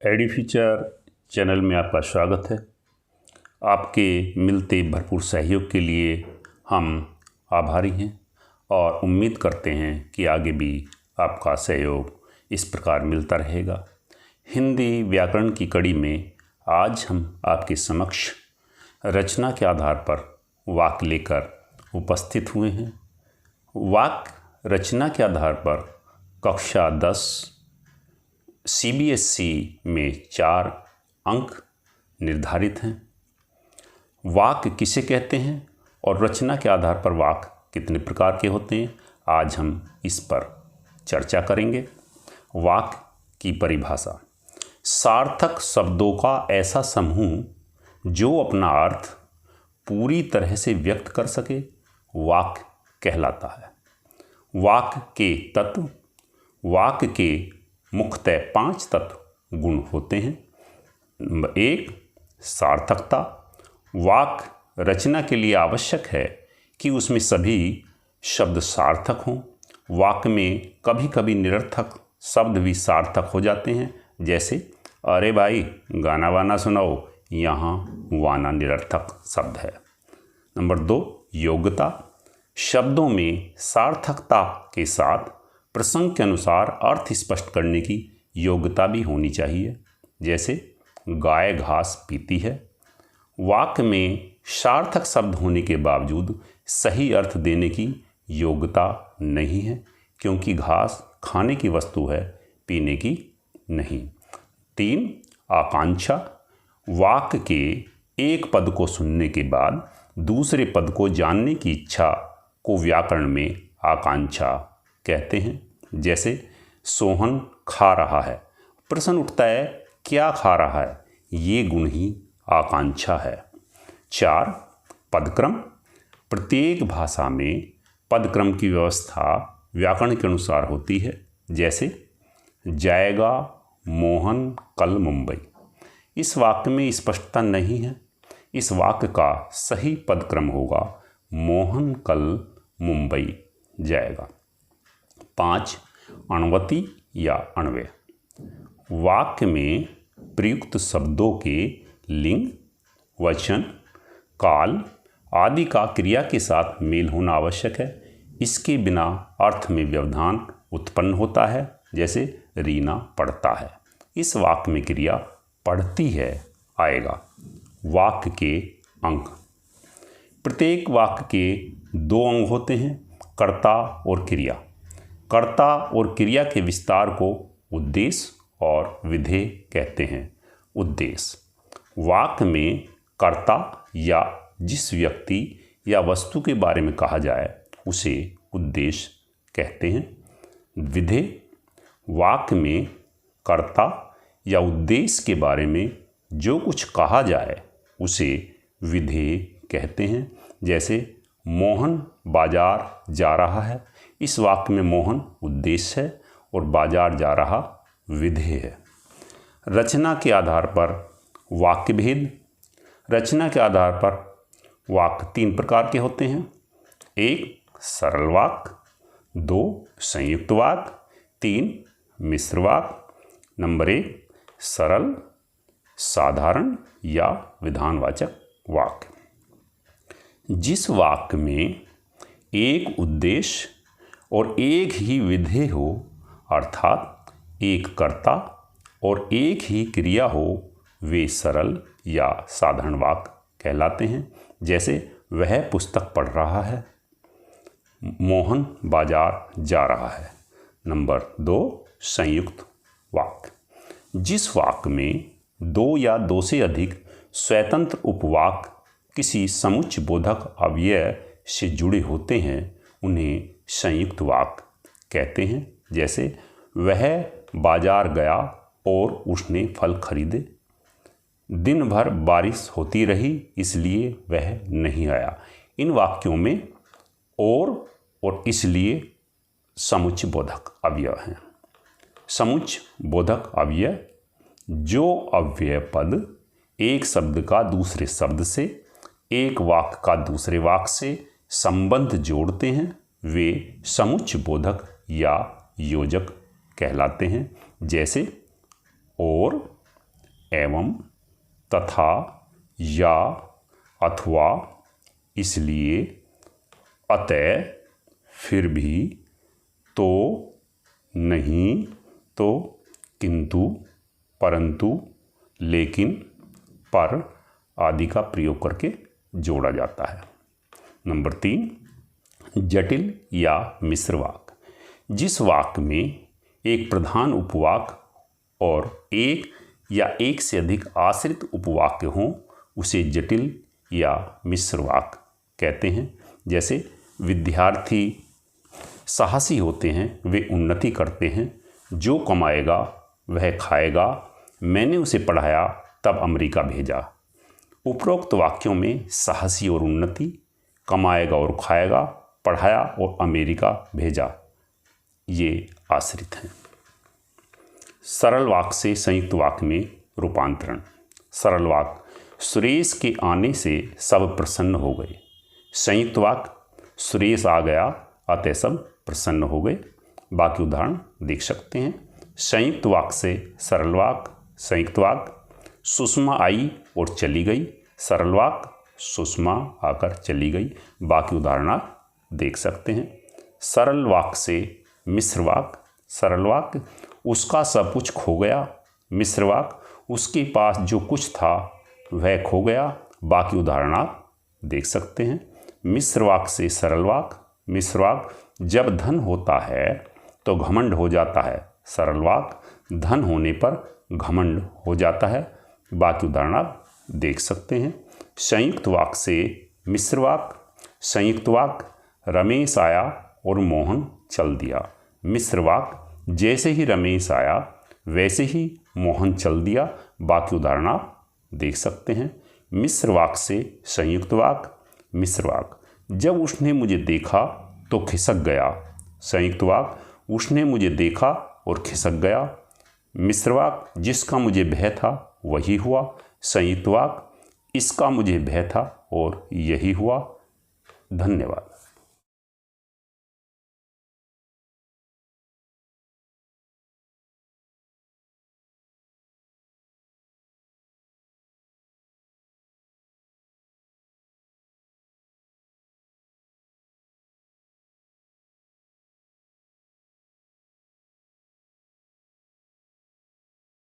एडीफ्यूचर channel में आपका स्वागत है। आपके मिलते भरपूर सहयोग के लिए हम आभारी हैं और उम्मीद करते हैं कि आगे भी आपका सहयोग इस प्रकार मिलता रहेगा। हिंदी व्याकरण की कड़ी में आज हम आपके समक्ष रचना के आधार पर वाक्य लेकर उपस्थित हुए हैं। वाक्य रचना के आधार पर कक्षा 10 CBSE में 4 अंक निर्धारित हैं। वाक्य किसे कहते हैं और रचना के आधार पर वाक्य कितने प्रकार के होते हैं, आज हम इस पर चर्चा करेंगे। वाक्य की परिभाषा: सार्थक शब्दों का ऐसा समूह जो अपना अर्थ पूरी तरह से व्यक्त कर सके वाक्य कहलाता है। वाक्य के तत्व: वाक्य के मुख्यतः 5 तत्व गुण होते हैं। नंबर 1, सार्थकता। वाक्य रचना के लिए आवश्यक है कि उसमें सभी शब्द सार्थक हों। वाक्य में कभी कभी निरर्थक शब्द भी सार्थक हो जाते हैं, जैसे अरे भाई गाना वाना सुनाओ, यहाँ वाना निरर्थक शब्द है। नंबर 2, योग्यता। शब्दों में सार्थकता के साथ प्रसंग के अनुसार अर्थ स्पष्ट करने की योग्यता भी होनी चाहिए, जैसे गाय घास पीती है। वाक्य में सार्थक शब्द होने के बावजूद सही अर्थ देने की योग्यता नहीं है, क्योंकि घास खाने की वस्तु है, पीने की नहीं। 3, आकांक्षा। वाक्य के एक पद को सुनने के बाद दूसरे पद को जानने की इच्छा को व्याकरण में आकांक्षा कहते हैं, जैसे सोहन खा रहा है। प्रश्न उठता है क्या खा रहा है, ये गुण ही आकांक्षा है। 4, पदक्रम। प्रत्येक भाषा में पदक्रम की व्यवस्था व्याकरण के अनुसार होती है, जैसे जाएगा मोहन कल मुंबई। इस वाक्य में स्पष्टता नहीं है। इस वाक्य का सही पदक्रम होगा मोहन कल मुंबई जाएगा। 5, अण्वति या अन्वय। वाक्य में प्रयुक्त शब्दों के लिंग, वचन, काल आदि का क्रिया के साथ मेल होना आवश्यक है। इसके बिना अर्थ में व्यवधान उत्पन्न होता है, जैसे रीना पढ़ता है। इस वाक्य में क्रिया पढ़ती है आएगा। वाक्य के अंग। प्रत्येक वाक्य के 2 अंग होते हैं, कर्ता और क्रिया। कर्ता और क्रिया के विस्तार को उद्देश्य और विधेय कहते हैं। उद्देश्य: वाक्य में कर्ता या जिस व्यक्ति या वस्तु के बारे में कहा जाए उसे उद्देश्य कहते हैं। विधेय: वाक्य में कर्ता या उद्देश्य के बारे में जो कुछ कहा जाए उसे विधेय कहते हैं, जैसे मोहन बाजार जा रहा है। इस वाक्य में मोहन उद्देश्य है और बाजार जा रहा विधेय है। रचना के आधार पर वाक्य भेद। रचना के आधार पर वाक्य 3 प्रकार के होते हैं। 1, सरल वाक्य। 2, संयुक्त वाक्य। 3, मिश्र वाक्य। नंबर 1, सरल, साधारण या विधानवाचक वाक्य। जिस वाक्य में एक उद्देश्य और एक ही विधेय हो, अर्थात एक कर्ता और एक ही क्रिया हो, वे सरल या साधारण वाक्य कहलाते हैं, जैसे वह पुस्तक पढ़ रहा है, मोहन बाजार जा रहा है। नंबर 2, संयुक्त वाक्य। जिस वाक्य में 2 या 2 से अधिक स्वतंत्र उपवाक्य किसी समुच्चय बोधक अव्यय से जुड़े होते हैं उन्हें संयुक्त वाक्य कहते हैं, जैसे वह बाजार गया और उसने फल खरीदे। दिन भर बारिश होती रही इसलिए वह नहीं आया। इन वाक्यों में और इसलिए समुच्चय बोधक अव्यय हैं। समुच्चय बोधक अव्यय: जो अव्यय पद एक शब्द का दूसरे शब्द से, एक वाक्य का दूसरे वाक्य से संबंध जोड़ते हैं, वे समुच्चय बोधक या योजक कहलाते हैं, जैसे और, एवं, तथा, या, अथवा, इसलिए, अतः, फिर भी, तो, नहीं, तो, किंतु, परंतु, लेकिन, पर आदि का प्रयोग करके जोड़ा जाता है। नंबर 3, जटिल या मिश्र वाक्य। जिस वाक्य में एक प्रधान उपवाक्य और एक या एक से अधिक आश्रित उपवाक्य हों उसे जटिल या मिश्र वाक्य कहते हैं। जैसे विद्यार्थी साहसी होते हैं, वे उन्नति करते हैं, जो कमाएगा वह खाएगा, मैंने उसे पढ़ाया तब अमेरिका भेजा। उपरोक्त वाक्यों में साहसी और उन्नति, कमाएगा और खाएगा, पढ़ाया और अमेरिका भेजा, ये आश्रित हैं। सरल वाक्य से संयुक्त वाक्य में रूपांतरण। सरल वाक्य, सुरेश के आने से सब प्रसन्न हो गए। संयुक्त वाक्य, सुरेश आ गया अतः सब प्रसन्न हो गए। बाकी उदाहरण देख सकते हैं। संयुक्त वाक्य से सरल वाक्य। संयुक्त वाक्य, सुषमा आई और चली गई। सरल वाक्य, सुषमा आकर चली गई। बाकी उदाहरण आप देख सकते हैं। सरल वाक्य से मिश्र वाक्य। सरल वाक्य, उसका सब कुछ खो गया। मिश्र वाक्य, उसके पास जो कुछ था वह खो गया। बाकी उदाहरण आप देख सकते हैं। मिश्र वाक्य से सरल वाक्य। मिश्र वाक्य, जब धन होता है तो घमंड हो जाता है। सरल वाक्य, धन होने पर घमंड हो जाता है। बाकी उदाहरण आप देख सकते हैं। संयुक्त वाक्य से मिश्र वाक्य। संयुक्त वाक्य, रमेश आया और मोहन चल दिया। मिश्र वाक्य, जैसे ही रमेश आया वैसे ही मोहन चल दिया। बाकी उदाहरण आप देख सकते हैं। मिश्र वाक्य से संयुक्त वाक्य। मिश्र वाक्य, जब उसने मुझे देखा तो खिसक गया। संयुक्त वाक्य, उसने मुझे देखा और खिसक गया। मिश्र वाक्य, जिसका मुझे भय था वही हुआ। संयुक्त वाक्य, इसका मुझे भय था और यही हुआ। धन्यवाद।